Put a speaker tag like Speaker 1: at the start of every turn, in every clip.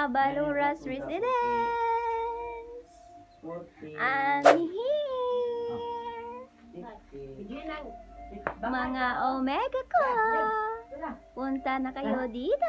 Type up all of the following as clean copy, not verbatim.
Speaker 1: Abaluras residence. I'm here. Mga Omega ko. Punta na kayo dito.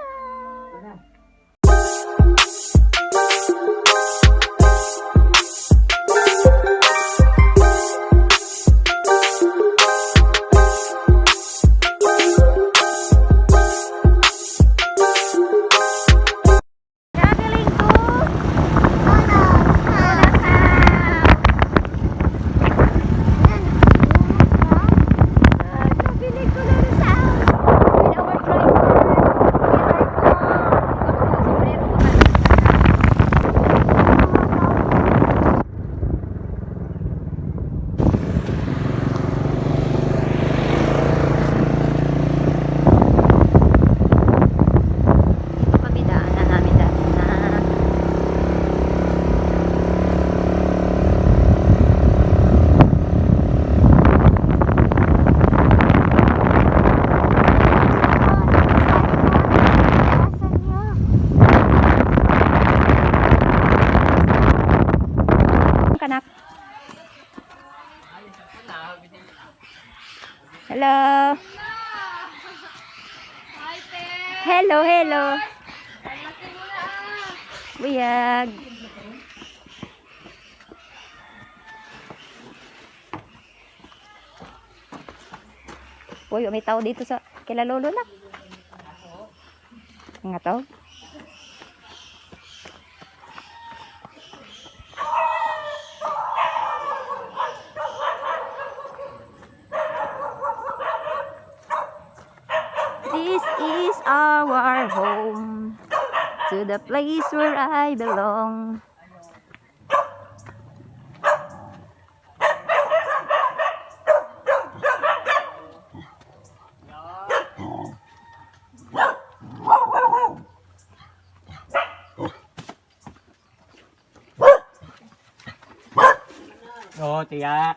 Speaker 1: Hello. Hello, hello. Buyag. Uy, may tao dito sa kila lolo na. Nga tao. This is our home, to the place where I belong.
Speaker 2: Oh, tiya.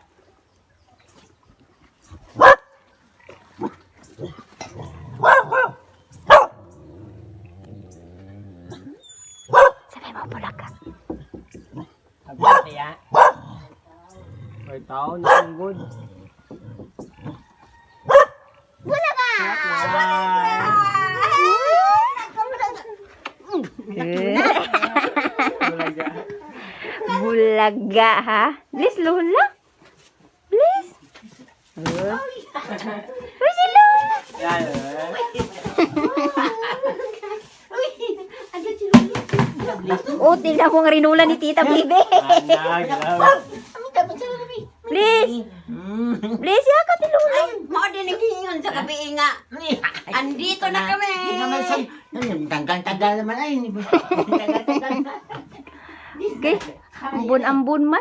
Speaker 1: Sabi mo, Bulaga.
Speaker 2: Sabi tiya. May tao na ang good.
Speaker 1: Bulaga!
Speaker 2: Bulaga.
Speaker 1: Bulaga, ha? Please, Lola. Please. Uy, si Lola.
Speaker 2: Yan.
Speaker 1: Oh, tingnan mo ang rinula ni Tita Bibi. Please. Please, yaka ti Lola.
Speaker 3: Mau din naghingon sa gabi nga. Andito na kami.
Speaker 4: Tagal-tagal naman ay. Tagal-tagal na.
Speaker 1: Okay. Ambon-ambon man.